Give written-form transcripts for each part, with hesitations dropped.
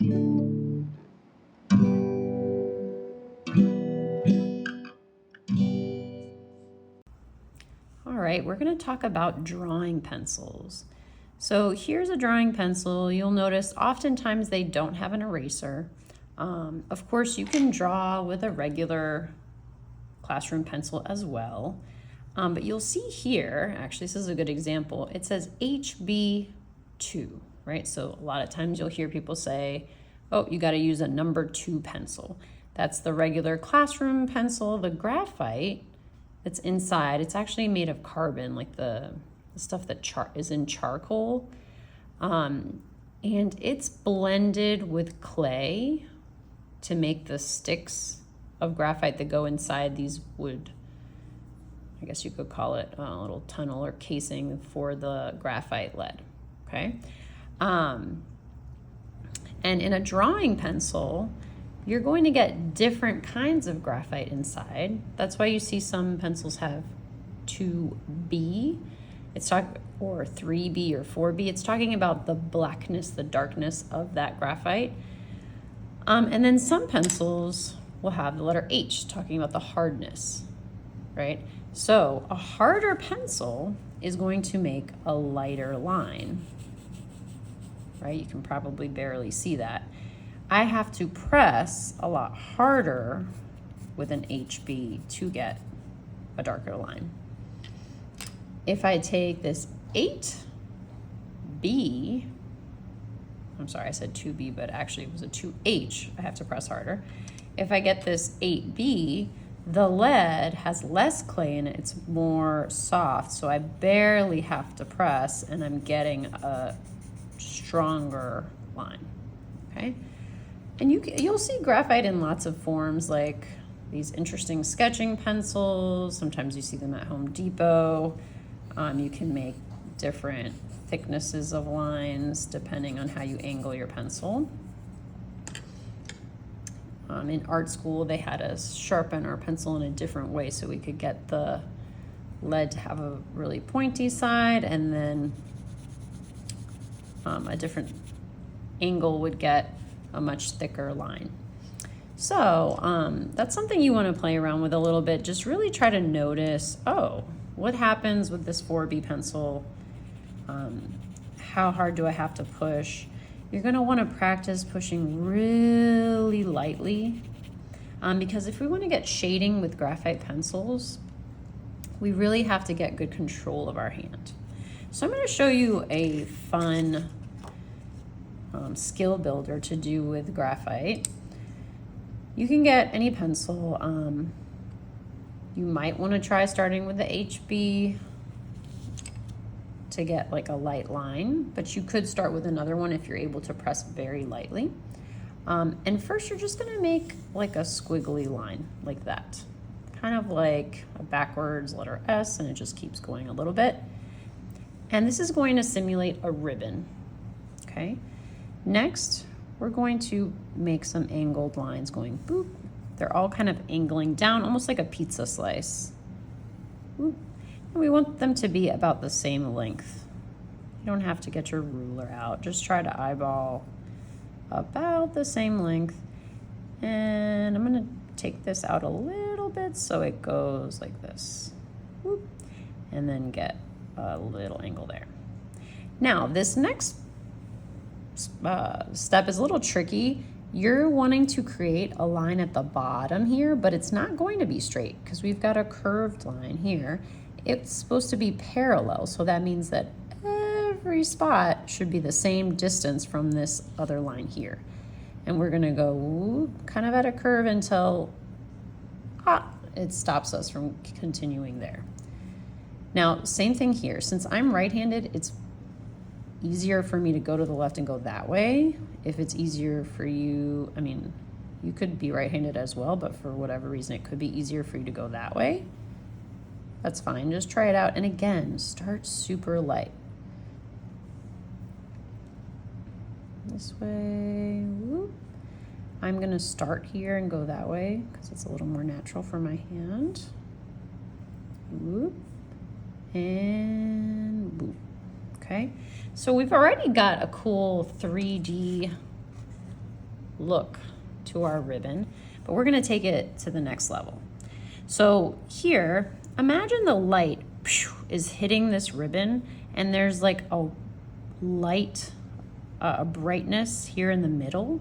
All right, we're going to talk about drawing pencils. So here's a drawing pencil. You'll notice oftentimes they don't have an eraser. Of course, you can draw with a regular classroom pencil as well. But you'll see here, actually this is a good example, it says HB2, right? So a lot of times you'll hear people say, oh, you got to use a number 2 pencil. That's the regular classroom pencil. The graphite that's inside, it's actually made of carbon, like the stuff that is in charcoal. And it's blended with clay to make the sticks of graphite that go inside these wood, I guess you could call it a little tunnel or casing for the graphite lead, okay? And in a drawing pencil, you're going to get different kinds of graphite inside. That's why you see some pencils have 2B, or 3B or 4B. It's talking about the blackness, the darkness of that graphite. And then some pencils will have the letter H, talking about the hardness, right? So a harder pencil is going to make a lighter line, right? You can probably barely see that. I have to press a lot harder with an HB to get a darker line. If I take this 8B, I'm sorry, I said 2B, but actually it was a 2H, I have to press harder. If I get this 8B, the lead has less clay in it, it's more soft, so I barely have to press and I'm getting a stronger line, okay? And you'll see graphite in lots of forms, like these interesting sketching pencils. Sometimes you see them at Home Depot. You can make different thicknesses of lines depending on how you angle your pencil. In art school, they had us sharpen our pencil in a different way so we could get the lead to have a really pointy side, and then a different angle would get a much thicker line. So that's something you want to play around with a little bit. Just really try to notice, oh, what happens with this 4B pencil? How hard do I have to push? You're going to want to practice pushing really lightly, because if we want to get shading with graphite pencils, we really have to get good control of our hand. So I'm going to show you a fun skill builder to do with graphite. You can get any pencil. You might want to try starting with the HB to get like a light line, but you could start with another one if you're able to press very lightly. And first you're just going to make like a squiggly line like that, kind of like a backwards letter S, and it just keeps going a little bit. And this is going to simulate a ribbon, okay? Next, we're going to make some angled lines going boop. They're all kind of angling down, almost like a pizza slice. Boop. And we want them to be about the same length. You don't have to get your ruler out. Just try to eyeball about the same length. And I'm gonna take this out a little bit so it goes like this. Boop. And then get a little angle there. Now, this next step is a little tricky. You're wanting to create a line at the bottom here, but it's not going to be straight because we've got a curved line here. It's supposed to be parallel, so that means that every spot should be the same distance from this other line here. And we're gonna go kind of at a curve until it stops us from continuing there. Now, same thing here. Since I'm right-handed, it's easier for me to go to the left and go that way. If it's easier for you, I mean, you could be right-handed as well, but for whatever reason, it could be easier for you to go that way. That's fine, just try it out. And again, start super light. This way, whoop. I'm gonna start here and go that way because it's a little more natural for my hand. Whoop, and boop. Okay, so we've already got a cool 3D look to our ribbon, but we're gonna take it to the next level. So here, imagine the light is hitting this ribbon and there's like a light, a brightness here in the middle.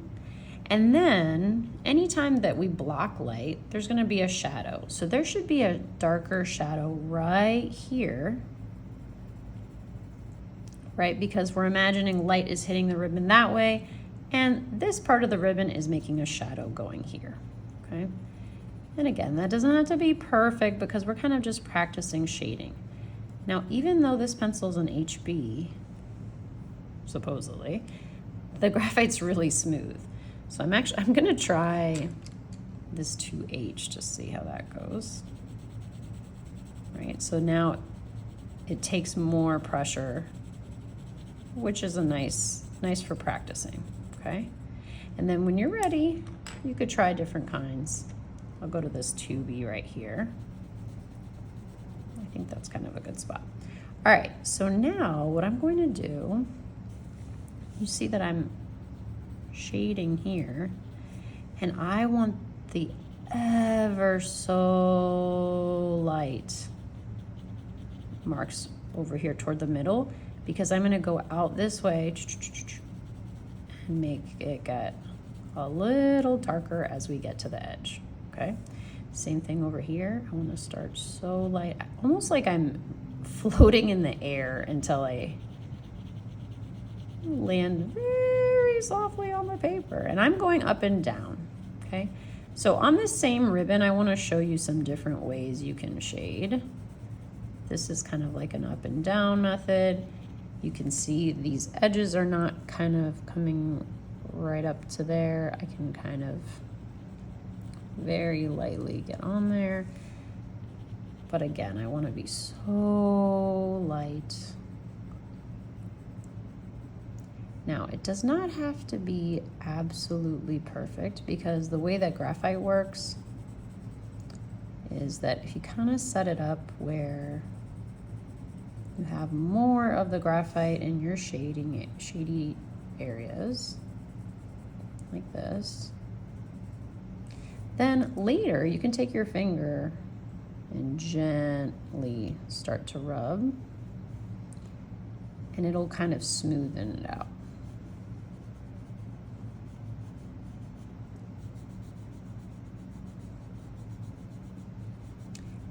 And then anytime that we block light, there's gonna be a shadow. So there should be a darker shadow right here, right? Because we're imagining light is hitting the ribbon that way, and this part of the ribbon is making a shadow going here, okay? And again, that doesn't have to be perfect because we're kind of just practicing shading. Now, even though this pencil is an HB, supposedly, the graphite's really smooth. So I'm gonna try this 2H to see how that goes. Right, so now it takes more pressure, which is nice for practicing, okay? And then when you're ready, you could try different kinds. I'll go to this 2B right here. I think that's kind of a good spot. All right, so now what I'm going to do, you see that I'm shading here, and I want the ever so light marks over here toward the middle, because I'm going to go out this way and make it get a little darker as we get to the edge. Okay, same thing over here. I want to start so light, almost like I'm floating in the air until I land very softly on the paper, and I'm going up and down. Okay, so on this same ribbon, I want to show you some different ways you can shade. This is kind of like an up and down method. You can see these edges are not kind of coming right up to there. I can kind of very lightly get on there. But again, I want to be so light. Now, it does not have to be absolutely perfect, because the way that graphite works is that if you kind of set it up where you have more of the graphite in your shady areas, like this, then later you can take your finger and gently start to rub, and it'll kind of smoothen it out.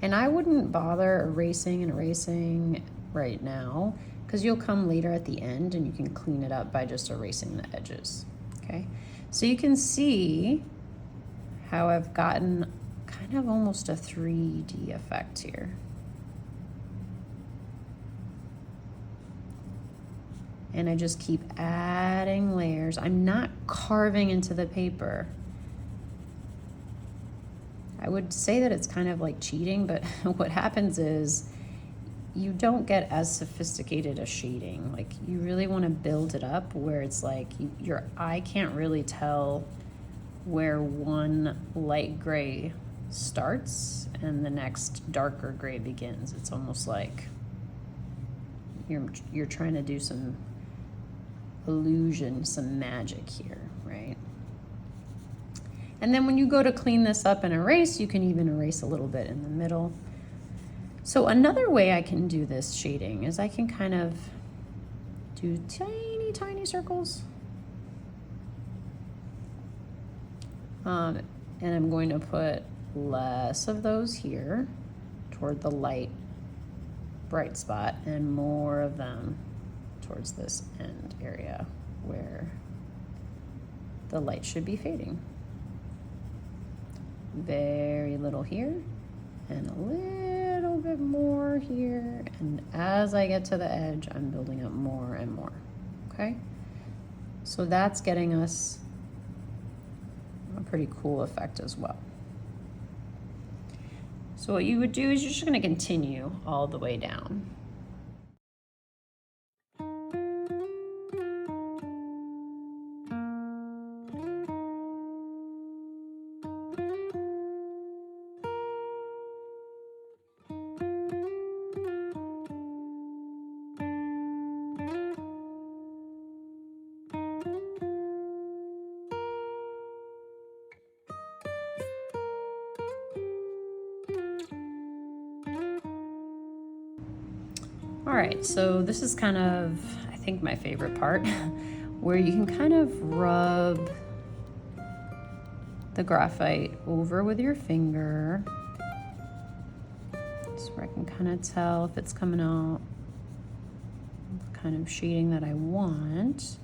And I wouldn't bother erasing right now, because you'll come later at the end and you can clean it up by just erasing the edges, okay? So you can see how I've gotten kind of almost a 3D effect here. And I just keep adding layers. I'm not carving into the paper. I would say that it's kind of like cheating, but what happens is you don't get as sophisticated a shading. Like, you really want to build it up where it's like your eye can't really tell where one light gray starts and the next darker gray begins. It's almost like you're trying to do some illusion, some magic here, right? And then when you go to clean this up and erase, you can even erase a little bit in the middle. So another way I can do this shading is I can kind of do tiny, tiny circles. And I'm going to put less of those here toward the light, bright spot, and more of them towards this end area where the light should be fading. Very little here and a little bit more here, and as I get to the edge, I'm building up more and more. Okay, so that's getting us a pretty cool effect as well. So what you would do is you're just going to continue all the way down. All right, so this is kind of, I think, my favorite part, where you can kind of rub the graphite over with your finger. So where I can kind of tell if it's coming out the kind of shading that I want.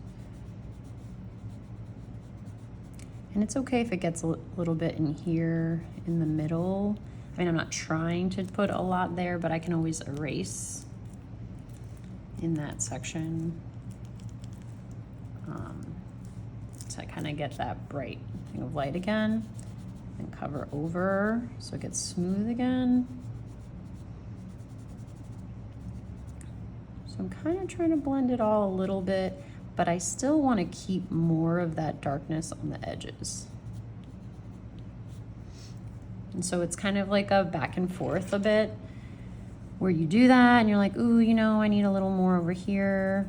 And it's okay if it gets a little bit in here in the middle. I mean, I'm not trying to put a lot there, but I can always erase in that section. So I kind of get that bright thing of light again, and cover over so it gets smooth again. So I'm kind of trying to blend it all a little bit, but I still want to keep more of that darkness on the edges. And so it's kind of like a back and forth a bit, where you do that and you're like, ooh, you know, I need a little more over here.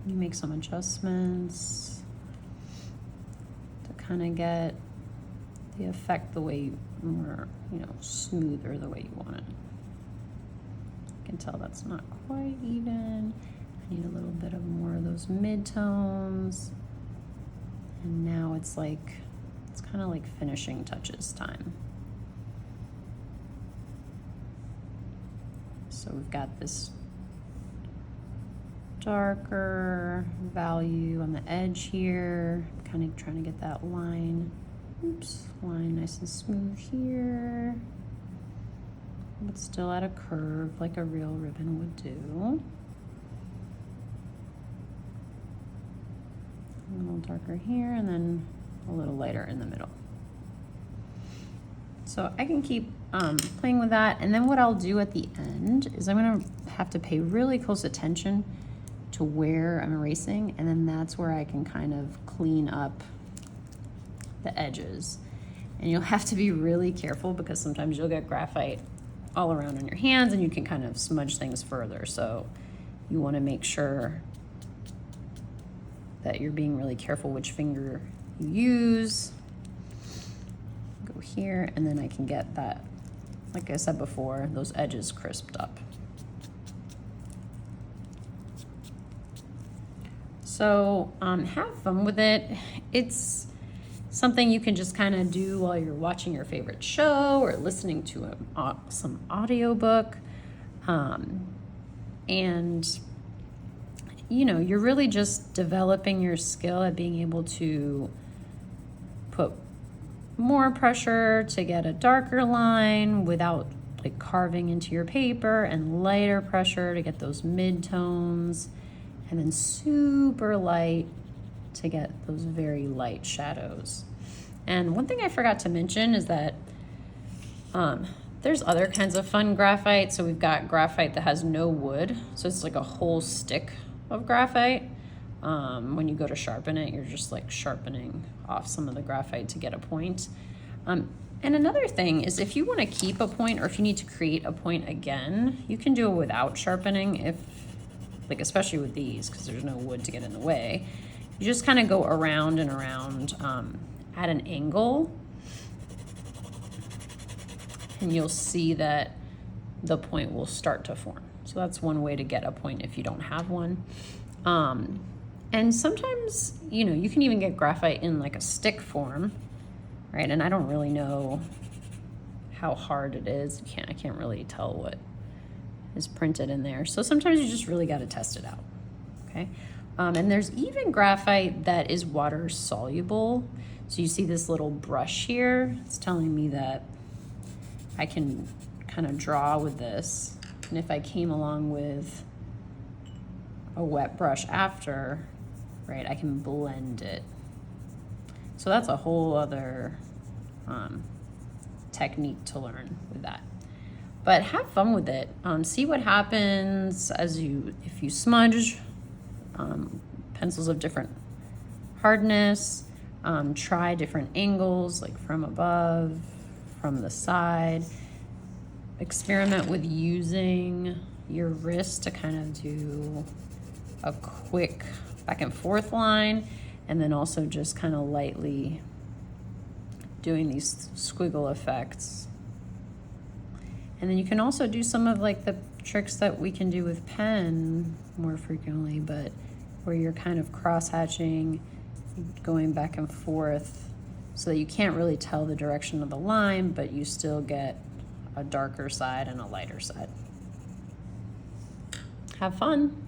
You make some adjustments to kind of get the effect the way more, you know, smoother the way you want it. You can tell that's not quite even. I need a little bit of more of those mid-tones. And now it's like, it's kind of like finishing touches time. So we've got this darker value on the edge here, kind of trying to get that line, line nice and smooth here, but still at a curve like a real ribbon would do. A little darker here and then a little lighter in the middle. So I can keep playing with that, and then what I'll do at the end is I'm gonna have to pay really close attention to where I'm erasing, and then that's where I can kind of clean up the edges. And you'll have to be really careful because sometimes you'll get graphite all around on your hands and you can kind of smudge things further. So you want to make sure that you're being really careful which finger you use. Go here, and then I can get that, like I said before, those edges crisped up. So have fun with it. It's something you can just kind of do while you're watching your favorite show or listening to some audiobook. And, you know, you're really just developing your skill at being able to put more pressure to get a darker line without like carving into your paper, and lighter pressure to get those mid-tones, and then super light to get those very light shadows. And one thing I forgot to mention is that there's other kinds of fun graphite. So we've got graphite that has no wood. So it's like a whole stick of graphite. When you go to sharpen it, you're just like sharpening off some of the graphite to get a point. And another thing is, if you want to keep a point, or if you need to create a point again, you can do it without sharpening, if like especially with these, because there's no wood to get in the way. You just kind of go around and around at an angle, and you'll see that the point will start to form. So that's one way to get a point if you don't have one. And sometimes, you know, you can even get graphite in like a stick form, right? And I don't really know how hard it is. I can't really tell what is printed in there. So sometimes you just really got to test it out, okay? And there's even graphite that is water soluble. So you see this little brush here. It's telling me that I can kind of draw with this. And if I came along with a wet brush after, right, I can blend it. So that's a whole other technique to learn with that. But have fun with it. See what happens if you smudge pencils of different hardness. Try different angles, like from above, from the side. Experiment with using your wrist to kind of do a quick back and forth line, and then also just kind of lightly doing these squiggle effects. And then you can also do some of like the tricks that we can do with pen more frequently, but where you're kind of cross-hatching, going back and forth, so that you can't really tell the direction of the line, but you still get a darker side and a lighter side. Have fun.